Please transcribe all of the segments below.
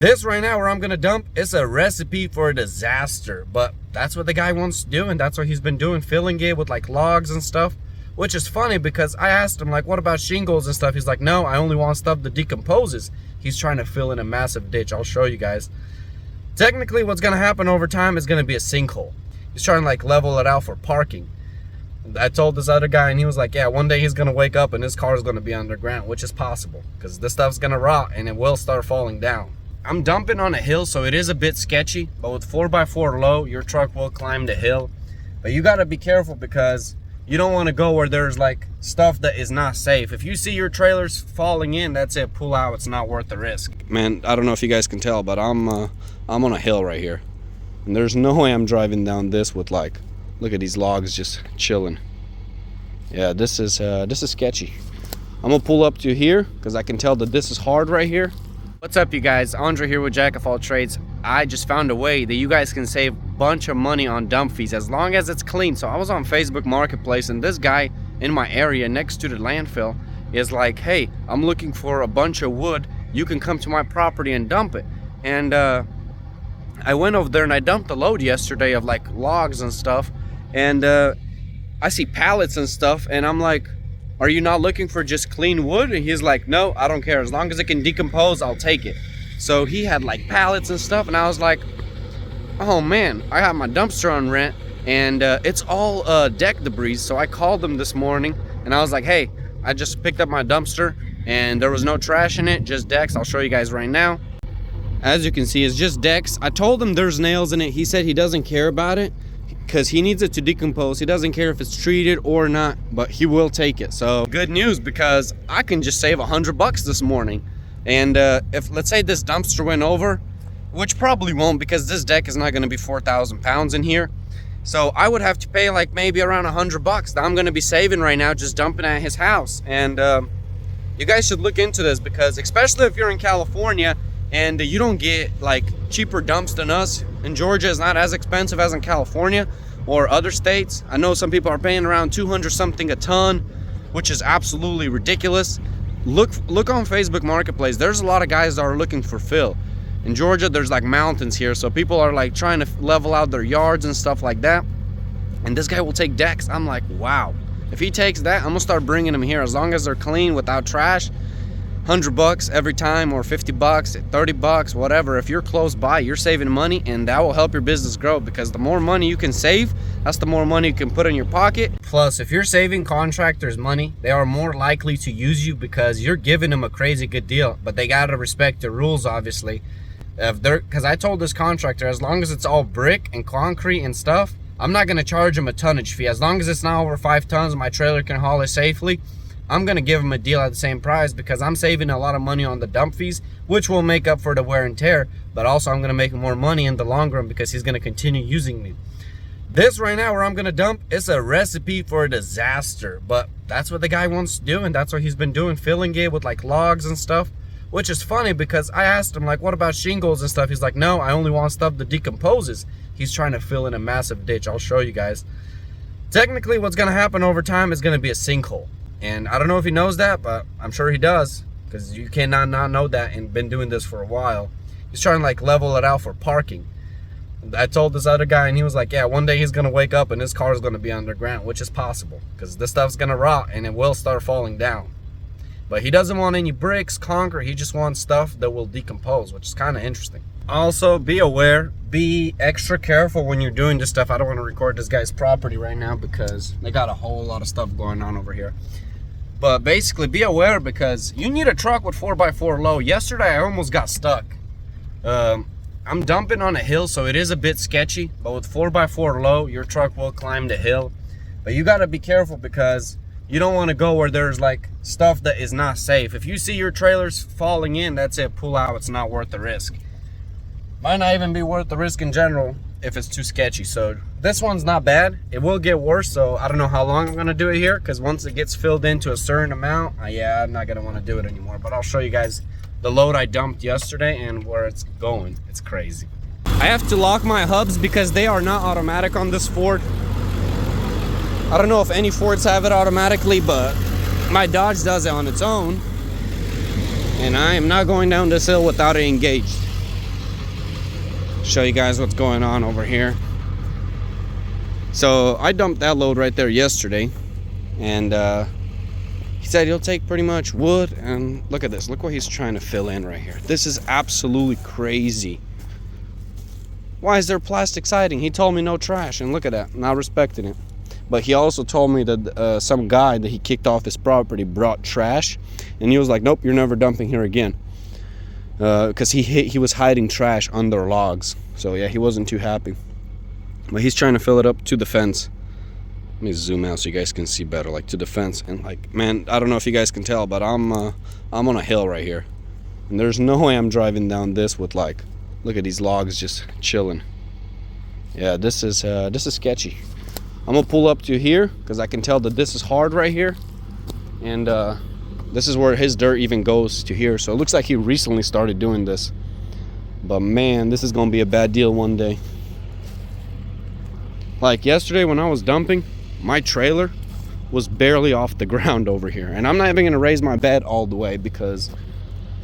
This right now where I'm gonna dump, it's a recipe for a disaster, but that's what the guy wants to do, and that's what he's been doing, filling it with like logs and stuff, which is funny because I asked him like, what about shingles and stuff? He's like, no, I only want stuff that decomposes. He's trying to fill in a massive ditch. I'll show you guys. Technically what's gonna happen over time is gonna be a sinkhole. He's trying to like level it out for parking. I told this other guy and he was like, yeah, one day he's gonna wake up and his car is gonna be underground, which is possible because this stuff's gonna rot and it will start falling down. I'm dumping on a hill, so it is a bit sketchy, but with 4x4 low, your truck will climb the hill. But you gotta be careful because you don't wanna go where there's like stuff that is not safe. If you see your trailers falling in, that's it, pull out, it's not worth the risk. Man, I don't know if you guys can tell, but I'm on a hill right here. And there's no way I'm driving down this with like, look at these logs just chilling. Yeah, this is sketchy. I'm gonna pull up to here because I can tell that this is hard right here. What's up, you guys? Andre here with Jack of All Trades. I just found a way that you guys can save a bunch of money on dump fees as long as it's clean. So I was on Facebook Marketplace and this guy in my area next to the landfill is like, hey, I'm looking for a bunch of wood. You can come to my property and dump it. And I went over there and I dumped a load yesterday of like logs and stuff. And I see pallets and stuff and I'm like, are you not looking for just clean wood? And he's like, no, I don't care. As long as it can decompose, I'll take it. So he had like pallets and stuff. And I was like, oh man, I have my dumpster on rent and it's all deck debris. So I called them this morning and I was like, hey, I just picked up my dumpster and there was no trash in it, just decks. I'll show you guys right now. As you can see, it's just decks. I told him there's nails in it. He said he doesn't care about it because he needs it to decompose. He doesn't care if it's treated or not, but he will take it. So good news because I can just save $100 this morning. And if let's say this dumpster went over, which probably won't because this deck is not going to be 4,000 pounds in here. So I would have to pay like maybe around $100 that I'm going to be saving right now just dumping at his house. And you guys should look into this because especially if you're in California and you don't get like cheaper dumps than us. In Georgia, it's not as expensive as in California or other states. I know some people are paying around 200 something a ton, which is absolutely ridiculous. Look on Facebook Marketplace. There's a lot of guys that are looking for fill. In Georgia, there's like mountains here, so people are like trying to level out their yards and stuff like that. And this guy will take decks. I'm like, wow. If he takes that, I'm gonna start bringing them here as long as they're clean without trash. $100 every time, or $50, $30, whatever. If you're close by, you're saving money, and that will help your business grow because the more money you can save, that's the more money you can put in your pocket. Plus, if you're saving contractors money, they are more likely to use you because you're giving them a crazy good deal, but they gotta respect the rules, obviously. Because I told this contractor, as long as it's all brick and concrete and stuff, I'm not gonna charge him a tonnage fee. As long as it's not over 5 tons and my trailer can haul it safely, I'm gonna give him a deal at the same price because I'm saving a lot of money on the dump fees, which will make up for the wear and tear, but also I'm gonna make more money in the long run because he's gonna continue using me. This right now where I'm gonna dump, it's a recipe for a disaster, but that's what the guy wants to do and that's what he's been doing, filling it with like logs and stuff, which is funny because I asked him like, what about shingles and stuff? He's like, no, I only want stuff that decomposes. He's trying to fill in a massive ditch. I'll show you guys. Technically what's gonna happen over time is gonna be a sinkhole. And I don't know if he knows that, but I'm sure he does because you cannot not know that and been doing this for a while. He's trying to like level it out for parking. I told this other guy and he was like, yeah, one day he's gonna wake up and his car is gonna be underground, which is possible because this stuff's gonna rot and it will start falling down. But he doesn't want any bricks, concrete. He just wants stuff that will decompose, which is kind of interesting. Also, be aware, be extra careful when you're doing this stuff. I don't want to record this guy's property right now because they got a whole lot of stuff going on over here. But basically, be aware because you need a truck with 4x4 low. Yesterday, I almost got stuck. I'm dumping on a hill, so it is a bit sketchy. But with 4x4 low, your truck will climb the hill. But you got to be careful because you don't want to go where there's like stuff that is not safe. If you see your trailers falling in, that's it, pull out. It's not worth the risk. Might not even be worth the risk in general if it's too sketchy. So this one's not bad. It will get worse, so I don't know how long I'm gonna do it here because once it gets filled into a certain amount, yeah, I'm not gonna want to do it anymore. But I'll show you guys the load I dumped yesterday and where it's going. It's crazy. I have to lock my hubs because they are not automatic on this Ford. I don't know if any Fords have it automatically, but my Dodge does it on its own. And I am not going down this hill without it engaged. Show you guys what's going on over here. So I dumped that load right there yesterday, and he said he'll take pretty much wood. And look at this, look what he's trying to fill in right here. This is absolutely crazy. Why is there plastic siding? He told me no trash, and look at that, not respecting it. But he also told me that some guy that he kicked off his property brought trash, and he was like, nope, you're never dumping here again, because he was hiding trash under logs. So yeah, he wasn't too happy. But he's trying to fill it up to the fence. Let me zoom out so you guys can see better, like to the fence. And like, man, I don't know if you guys can tell, but I'm on a hill right here, and there's no way I'm driving down this with like, look at these logs just chilling. Yeah, this is sketchy. I'm gonna pull up to here because I can tell that this is hard right here, and this is where his dirt even goes to here. So it looks like he recently started doing this, but man, this is gonna be a bad deal one day. Like yesterday when I was dumping, my trailer was barely off the ground over here, and I'm not even gonna raise my bed all the way because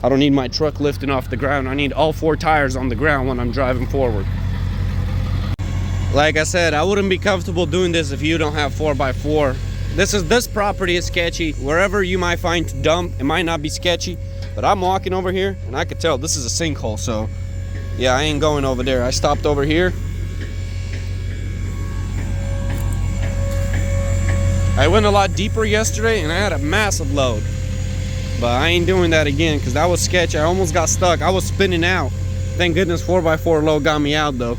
I don't need my truck lifting off the ground. I need all 4 tires on the ground when I'm driving forward. Like I said, I wouldn't be comfortable doing this if you don't have 4x4. This property is sketchy. Wherever you might find to dump, it might not be sketchy, but I'm walking over here and I could tell this is a sinkhole. So yeah, I ain't going over there. I stopped over here. I went a lot deeper yesterday and I had a massive load, but I ain't doing that again because that was sketchy. I almost got stuck. I was spinning out. Thank goodness 4x4 load got me out though.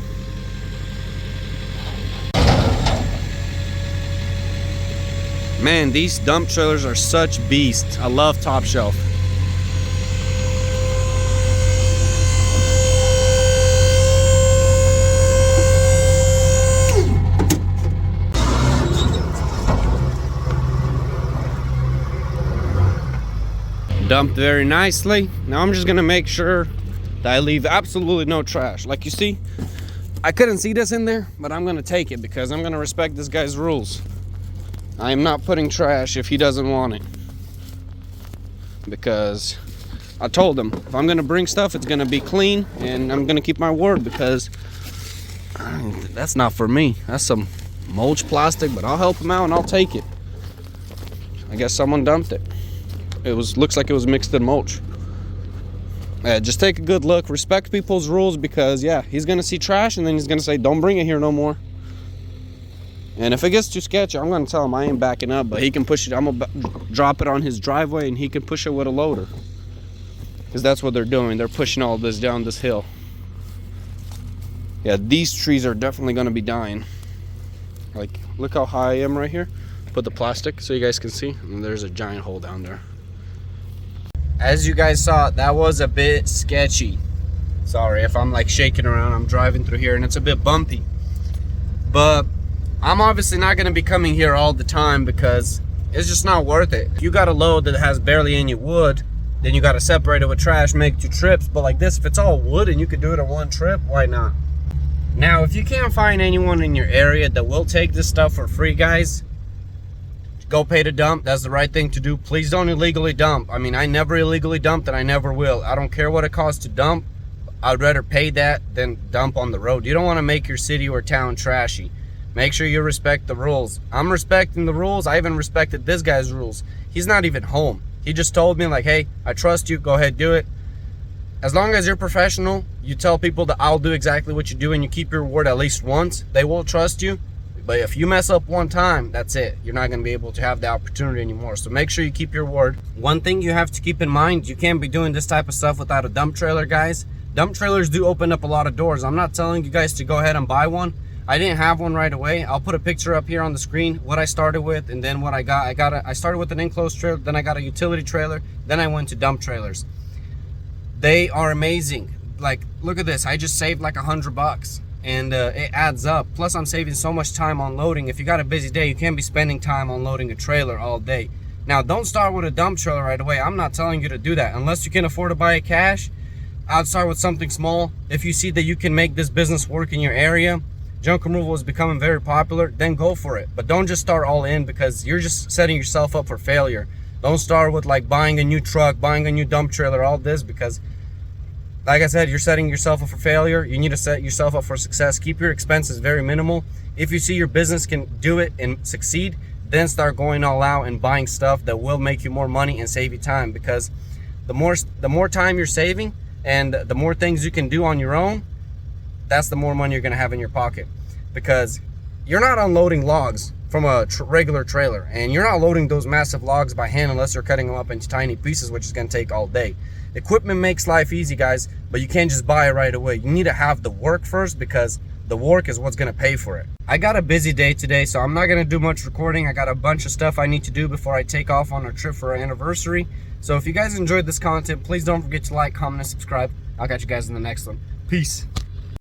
Man, these dump trailers are such beasts. I love top shelf. Dumped very nicely. Now I'm just gonna make sure that I leave absolutely no trash. Like you see, I couldn't see this in there, but I'm gonna take it because I'm gonna respect this guy's rules. I am not putting trash if he doesn't want it, because I told him if I'm gonna bring stuff, it's gonna be clean, and I'm gonna keep my word, because that's not for me. That's some mulch plastic, but I'll help him out and I'll take it. I guess someone dumped it. Looks like it was mixed in mulch. Just take a good look, respect people's rules, because yeah, he's gonna see trash and then he's gonna say don't bring it here no more. And if it gets too sketchy, I'm gonna tell him I ain't backing up, but he can push it. I'm gonna drop it on his driveway and he can push it with a loader, because that's what they're doing. They're pushing all this down this hill. Yeah, these trees are definitely gonna be dying. Like, look how high I am right here. Put the plastic so you guys can see, and there's a giant hole down there. As you guys saw, that was a bit sketchy. Sorry if I'm like shaking around. I'm driving through here and it's a bit bumpy, but I'm obviously not going to be coming here all the time because it's just not worth it. If you got a load that has barely any wood, then you got to separate it with trash, make 2 trips. But like this, if it's all wood and you could do it in 1 trip, why not? Now, if you can't find anyone in your area that will take this stuff for free, guys, go pay to dump. That's the right thing to do. Please don't illegally dump. I mean, I never illegally dumped and I never will. I don't care what it costs to dump. I'd rather pay that than dump on the road. You don't want to make your city or town trashy. Make sure you respect the rules. I'm respecting the rules. I even respected this guy's rules. He's not even home. He just told me like, hey, I trust you. Go ahead, do it. As long as you're professional, you tell people that I'll do exactly what you do and you keep your word at least once, they will trust you. But if you mess up one time, that's it. You're not going to be able to have the opportunity anymore. So make sure you keep your word. One thing you have to keep in mind, you can't be doing this type of stuff without a dump trailer, guys. Dump trailers do open up a lot of doors. I'm not telling you guys to go ahead and buy one. I didn't have one right away. I'll put a picture up here on the screen, what I started with, and then what I got. I started with an enclosed trailer, then I got a utility trailer, then I went to dump trailers. They are amazing. Like, look at this. I just saved like $100. And it adds up. Plus I'm saving so much time on loading. If you got a busy day, you can't be spending time on loading a trailer all day. Now, don't start with a dump trailer right away. I'm not telling you to do that unless you can afford to buy it cash. I'd start with something small. If you see that you can make this business work in your area, junk removal is becoming very popular, then go for it. But don't just start all in, because you're just setting yourself up for failure. Don't start with like buying a new truck, buying a new dump trailer, all this, because like I said, you're setting yourself up for failure. You need to set yourself up for success. Keep your expenses very minimal. If you see your business can do it and succeed, then start going all out and buying stuff that will make you more money and save you time. Because the more time you're saving and the more things you can do on your own, that's the more money you're going to have in your pocket. Because you're not unloading logs from a regular trailer, and you're not loading those massive logs by hand unless you're cutting them up into tiny pieces, which is going to take all day. Equipment makes life easy, guys, but you can't just buy it right away. You need to have the work first, because the work is what's going to pay for it. I got a busy day today, so I'm not going to do much recording. I got a bunch of stuff I need to do before I take off on a trip for our anniversary. So if you guys enjoyed this content, please don't forget to like, comment, and subscribe. I'll catch you guys in the next one. Peace.